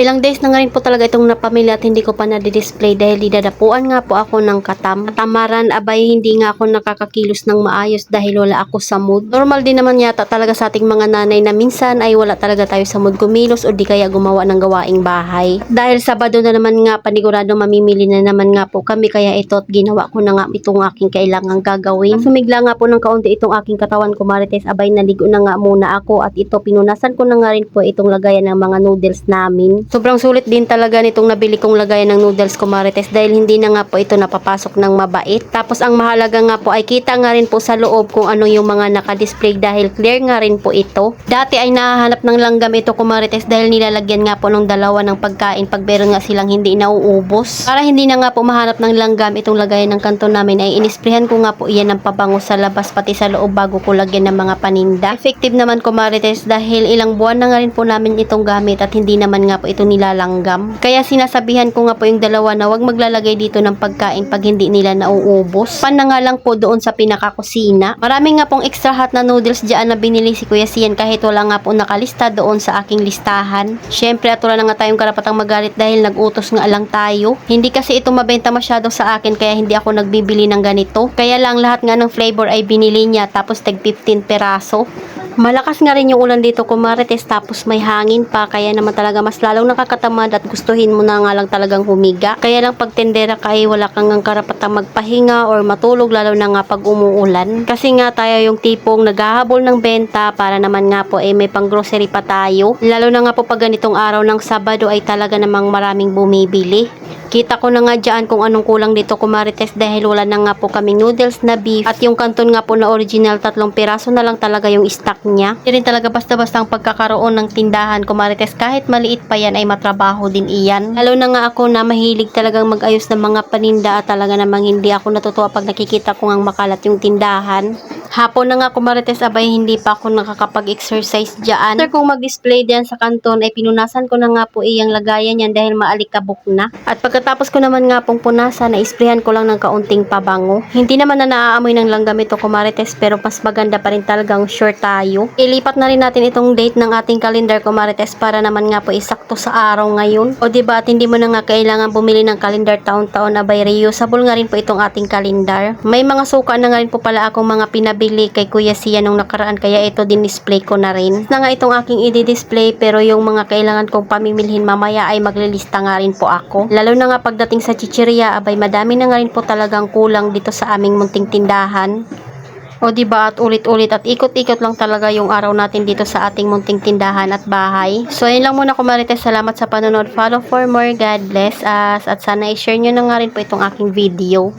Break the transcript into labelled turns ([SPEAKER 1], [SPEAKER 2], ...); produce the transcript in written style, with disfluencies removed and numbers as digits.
[SPEAKER 1] Ilang days na nga rin po talaga itong napamili at hindi ko pa na-display dahil didadapuan nga po ako ng katamaran. Abay, hindi nga ako nakakakilos ng maayos dahil wala ako sa mood. Normal din naman yata talaga sa ating mga nanay na minsan ay wala talaga tayo sa mood kumilos o di kaya gumawa ng gawaing bahay. Dahil Sabado na naman nga, panigurado mamimili na naman nga po kami, kaya ito at ginawa ko na nga itong aking kailangang gagawin. Sumigla nga po ng kaunti itong aking katawan ko, Marites. Abay, naligo na nga muna ako at ito pinunasan ko na nga rin po itong lagayan ng mga noodles namin. Sobrang sulit din talaga nitong nabili kong lagayan ng noodles ko, Marites, dahil hindi na nga po ito napapasok ng mabait. Tapos ang mahalaga nga po ay kita nga rin po sa loob kung ano yung mga naka-display dahil clear nga rin po ito. Dati ay nahahanap ng langgam ito ko, Marites, dahil nilalagyan nga po ng dalawa ng pagkain pag meron nga silang hindi nauubos. Para hindi na nga po mahanap ng langgam itong lagayan ng kanto namin ay inisprehan ko nga po iyan ng pabango sa labas pati sa loob bago ko lagyan ng mga paninda. Effective naman ko, Marites, dahil ilang buwan na nga rin po namin itong gamit at hindi naman nga po ito nilalanggam. Kaya sinasabihan ko nga po yung dalawa na wag maglalagay dito ng pagkain pag hindi nila nauubos. Pan na nga lang po doon sa pinakakusina. Marami nga pong extra hot na noodles dyan na binili si Kuya Sian kahit wala nga po nakalista doon sa aking listahan. Syempre at wala na nga tayong karapatang magalit dahil nag-utos nga lang tayo. Hindi kasi ito mabenta masyado sa akin kaya hindi ako nagbibili ng ganito. Kaya lang lahat nga ng flavor ay binili niya tapos tag 15 peraso. Malakas nga rin yung ulan dito ko, Marites, tapos may hangin pa, kaya naman talaga mas lalong nakakatamad at gustuhin mo na nga lang talagang humiga. Kaya lang pag tendera ka ay wala kang karapatang magpahinga or matulog, lalo na nga pag umuulan. Kasi nga tayo yung tipong naghahabol ng benta para naman nga po may pang grocery pa tayo. Lalo na nga po pag ganitong araw ng Sabado ay talaga namang maraming bumibili. Kita ko na nga dyan kung anong kulang dito ko, Marites, dahil wala na nga po kaming noodles na beef at yung kanton nga po na original 3 piraso na lang talaga yung stock niya. Hindi rin talaga basta-basta ang pagkakaroon ng tindahan ko, Marites, kahit maliit pa yan ay matrabaho din iyan. Lalo na nga ako na mahilig talagang mag-ayos ng mga paninda at talaga namang hindi ako natutuwa pag nakikita ko ngang makalat yung tindahan. Hapon na nga ko, Marites, abay hindi pa ako nakakapag-exercise dyan. After kong mag-display dyan sa kanton ay pinunasan ko na nga po iyang lagayan yan dahil maalikabok na. At pagkatapos ko naman nga pong punasan, na-isprayan ko lang ng kaunting pabango. Hindi naman na naaamoy ng langgam ito ko, Marites, pero mas maganda pa rin talagang sure tayo. Ilipat na rin natin itong date ng ating kalendar ko, Marites, para naman nga po isakto sa araw ngayon. O diba at hindi mo na nga kailangan bumili ng kalendar taon-taon, abay reusable nga rin po itong ating kalendar. May mga suka na nga rin po pala akong mga pinabili kay Kuya Sian nung nakaraan, kaya ito din display ko na rin. Na nga itong aking i-display, pero yung mga kailangan kong pamimilhin mamaya ay maglilista nga rin po ako. Lalo na nga pagdating sa chichirya, abay madami na nga rin po talagang kulang dito sa aming munting tindahan. O diba at ulit-ulit at ikot-ikot lang talaga yung araw natin dito sa ating munting tindahan at bahay. So ayun lang muna ko, Marites, salamat sa panonood. Follow for more. God bless us at sana i-share nyo na nga rin po itong aking video.